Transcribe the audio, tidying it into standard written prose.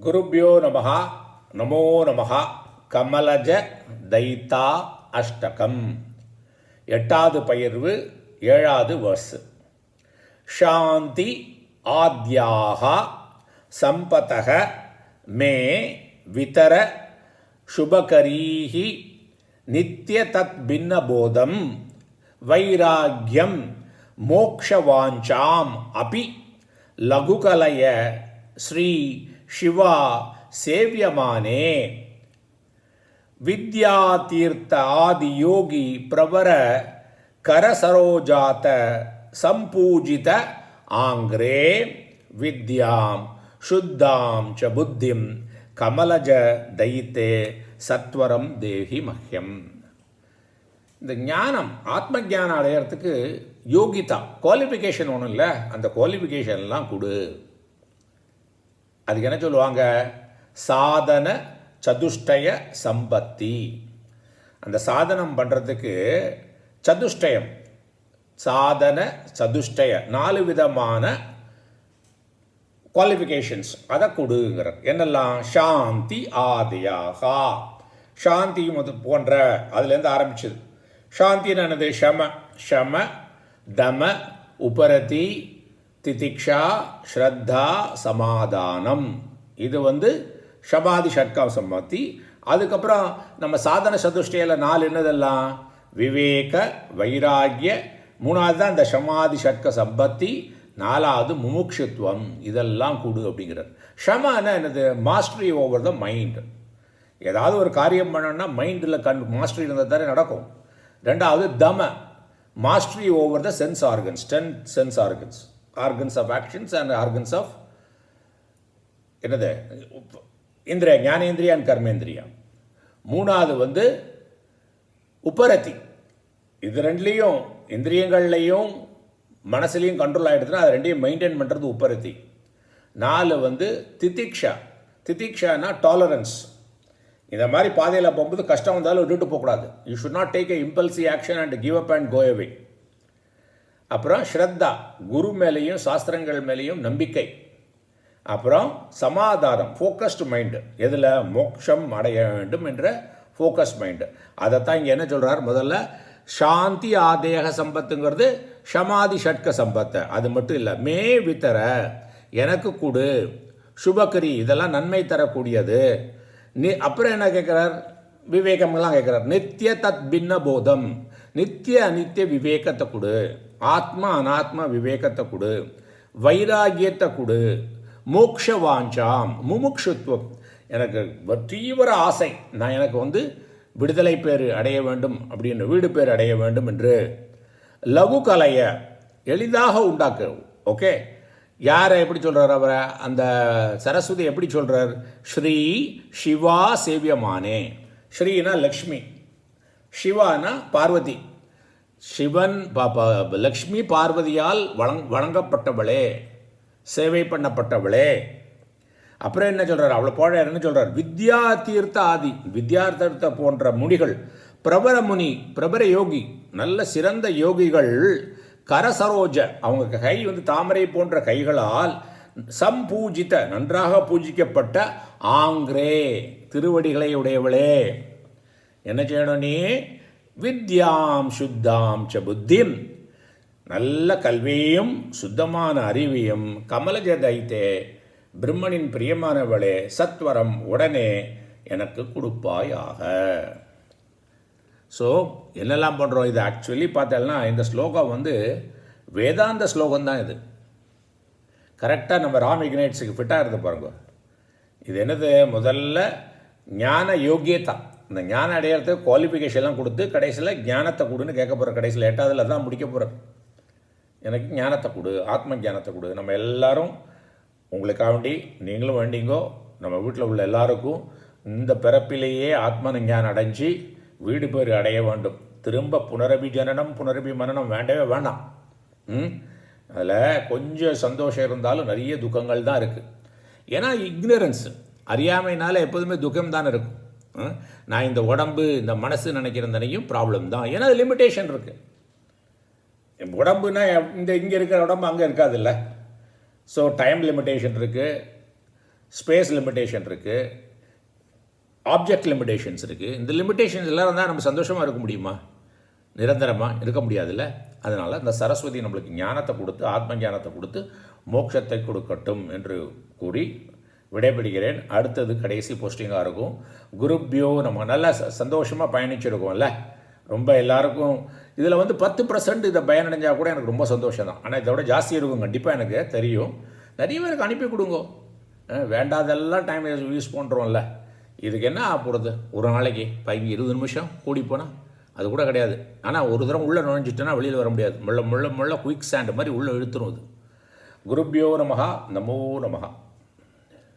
குருப்யோ நமஹ நமோ நமஹ கமலஜ தைத்தா அஷ்டகம். எட்டாவது பயிர்வு, ஏழாவது வேர்ஸ். ஷாந்தி ஆத்யாக சம்பதக மே விதர சுபகரீஹி நித்ய தத் பின்னபோதம் வைராக்யம் மோக்ஷவாஞ்சாம் அபி லகுகலய ஸ்ரீ சிவா சேவியமானே. வித்யாதீர்த்த ஆதி யோகி பிரவர கரசரோஜாத சம்பூஜித ஆங்கிரே வித்யாம் சுத்தாம் ச புத்திம் கமலஜ தைத்தே சத்வரம் தேஹி மஹ்யம். இந்த ஞானம், ஆத்ம ஞானம் அடையிறதுக்கு யோகிதா, குவாலிஃபிகேஷன் ஒன்றும் இல்லை. அந்த குவாலிஃபிகேஷன்லாம் கொடு. அதுக்கு என்ன சொல்லுவாங்க? சாதன சதுஷ்டய சம்பத்தி. அந்த சாதனம் பண்ணுறதுக்கு சதுஷ்டயம், சாதன சதுஷ்டய 4 விதமான குவாலிஃபிகேஷன்ஸ், அதை கொடுங்கிற. என்னெல்லாம்? சாந்தி ஆதியாகா, சாந்தி போன்ற, அதுலேருந்து ஆரம்பிச்சது. சாந்தின்னு என்னது? ஷம, ஷம தம உபரதி திதிக்ஷா ஸ்ரத்தா சமாதானம். இது ஷமாதி ஷட்கம் சம்பத்தி. அதுக்கப்புறம் நம்ம சாதன சதுஷ்டையில் 4 என்னதெல்லாம்? விவேக வைராகிய. 3வது தான் இந்த ஷமாதி ஷட்க சம்பத்தி. 4வது முமுட்சுத்துவம். இதெல்லாம் கொடு அப்படிங்கிறார். ஷமானா என்னது? Mastery over the mind. ஏதாவது ஒரு காரியம் பண்ணணும்னா மைண்டில் மாஸ்டரி இருந்தால் தானே நடக்கும். 2வது தம, mastery over the sense organs, 10 sense organs, organs of actions and organs of என்னது? இந்திரிய, ஞானேந்திரியா அண்ட் கர்மேந்திரியா. 3வது உபரதி. இது 2லையும், இந்திரியங்கள்லையும் மனசுலையும் கண்ட்ரோல் ஆகிடுதுன்னா அது 2ஐயும் மெயின்டைன் பண்ணுறது உபரதி. 4 திதிக்ஷா. திதிக்ஷானா டாலரன்ஸ். இந்த மாதிரி பாதையில் போகும்போது கஷ்டம் வந்தாலும் விட்டுட்டு போகக்கூடாது. You should not take a impulsive action and give up and go away. அப்புறம் ஸ்ரத்தா, குரு மேலேயும் சாஸ்திரங்கள் மேலேயும் நம்பிக்கை. அப்புறம் சமாதானம், ஃபோக்கஸ்டு மைண்டு. எதில்? மோட்சம் அடைய வேண்டும் என்ற ஃபோக்கஸ் மைண்டு. அதைத்தான் இங்கே என்ன சொல்கிறார்? முதல்ல சாந்தி ஆதேக சம்பத்துங்கிறது ஷமாதி ஷட்க சம்பத்தை. அது மட்டும் இல்லை, மே வித்தர, எனக்கு கொடு, சுபகரி, இதெல்லாம் நன்மை தரக்கூடியது. அப்புறம் என்ன கேட்குறார்? விவேகம்லாம் கேட்குறார். நித்திய தத் பின்ன போதம், நித்திய அநித்திய விவேகத்தை கொடு, ஆத்மா அனாத்மா விவேகத்தை கொடு, வைராகியத்தை கொடு, மோக்ஷவாஞ்சாம் முமுட்சுத்துவம், எனக்கு தீவிர ஆசை, நான் எனக்கு விடுதலை பேர் அடைய வேண்டும் அப்படின்னு, வீடு பேர் அடைய வேண்டும் என்று. லகு கலைய, எளிதாக உண்டாக்கு. ஓகே, யாரை எப்படி சொல்கிறார்? அவரை, அந்த சரஸ்வதி எப்படி சொல்கிறார்? ஸ்ரீ சிவா சேவியமானே. ஸ்ரீனா லக்ஷ்மி, சிவானா பார்வதி. சிவன் லக்ஷ்மி பார்வதியால் வணங்கப்பட்டவளே, சேவை பண்ணப்பட்டவளே. அப்புறம் என்ன சொல்கிறார்? அவளை போல என்ன சொல்கிறார்? வித்யா தீர்த்த ஆதி, வித்யார்த்த போன்ற முனிகள், பிரபர முனி, பிரபர யோகி, நல்ல சிறந்த யோகிகள், கரசரோஜ, அவங்க கை தாமரை போன்ற கைகளால், சம்பூஜித்த, நன்றாக பூஜிக்கப்பட்ட, ஆங்கிரே, திருவடிகளை உடையவளே. என்ன செய்யணும் நீ? வித்யாம் சுத்தாம் ச புத்திம், நல்ல கல்வியையும் சுத்தமான அறிவியும், கமலஜ தைத்தே, பிரம்மனின் பிரியமானவளே, சத்வரம், உடனே எனக்கு கொடுப்பாயாக. ஸோ என்னெல்லாம் பண்ணுறோம்? இது ஆக்சுவலி பார்த்தோம்னா இந்த ஸ்லோகம் வேதாந்த ஸ்லோகம் தான். இது கரெக்டாக நம்ம ராம் இக்னைட்ஸுக்கு ஃபிட்டாக இருந்து பாருங்க. இது என்னது? முதல்ல ஞான யோகியதா, இந்த ஞானம் அடையிறதுக்கு குவாலிஃபிகேஷன்லாம் கொடுத்து கடைசியில் ஞானத்தை கொடுன்னு கேட்க போகிற. கடைசியில் 8வதுல தான் முடிக்க போகிற. எனக்கு ஞானத்தை கொடு, ஆத்ம ஞானத்தை கொடு. நம்ம எல்லாரும் உங்களுக்காக வேண்டி, நீங்களும் வேண்டிங்கோ, நம்ம வீட்டில் உள்ள எல்லாருக்கும் இந்த பிறப்பிலேயே ஆத்ம ஞானம் அடைஞ்சி வீடு பேர் அடைய வேண்டும். திரும்ப புனரபி ஜனனம் புனரபி மரணம் வேண்டவே வேண்டாம். அதில் கொஞ்சம் சந்தோஷம் இருந்தாலும் நிறைய துக்கங்கள் தான் இருக்குது. ஏன்னா இக்னரன்ஸ், அறியாமைனால எப்போதுமே துக்கம் தானே இருக்கும். நான் இந்த உடம்பு, இந்த மனசு நினைக்கிறதையும் ப்ராப்ளம் தான். ஏன்னா அது லிமிட்டேஷன் இருக்குது. உடம்புனா இங்கே இருக்கிற உடம்பு அங்கே இருக்காதுல்ல. ஸோ டைம் லிமிட்டேஷன் இருக்குது, ஸ்பேஸ் லிமிட்டேஷன் இருக்குது, ஆப்ஜெக்ட் லிமிட்டேஷன்ஸ் இருக்குது. இந்த லிமிட்டேஷன்ஸ் எல்லாம் இருந்தால் நம்ம சந்தோஷமாக இருக்க முடியுமா? நிரந்தரமாக இருக்க முடியாதுல்ல. அதனால் இந்த சரஸ்வதி நம்மளுக்கு ஞானத்தை கொடுத்து, ஆத்ம ஞானத்தை கொடுத்து மோட்சத்தை கொடுக்கட்டும் என்று கூறி விடைபெறுகிறேன். அடுத்தது கடைசி போஸ்டிங்காக இருக்கும். குருப்பியோ நம்ம நல்லா சந்தோஷமாக பயணிச்சிருக்கோம்ல. ரொம்ப எல்லாருக்கும் இதில் 10% இதை பயனடைஞ்சால் கூட எனக்கு ரொம்ப சந்தோஷம் தான். ஆனால் இதோட ஜாஸ்தி இருக்கும் கண்டிப்பாக, எனக்கு தெரியும். நிறைய பேருக்கு அனுப்பி கொடுங்க. வேண்டாதெல்லாம் டைம் யூஸ் பண்ணுறோம்ல, இதுக்கு என்ன ஆக போகிறது? ஒரு நாளைக்கு 20 நிமிஷம் கூடி போனால் அது கூட கிடையாது. ஆனால் ஒரு தரம் உள்ளே நுழைஞ்சிட்டோன்னா வெளியில் வர முடியாது. முள்ள குயிக் சாண்ட் மாதிரி உள்ளே இழுத்துரும் அது. குருப்பியோ நமஹா, நமோ நமஹா.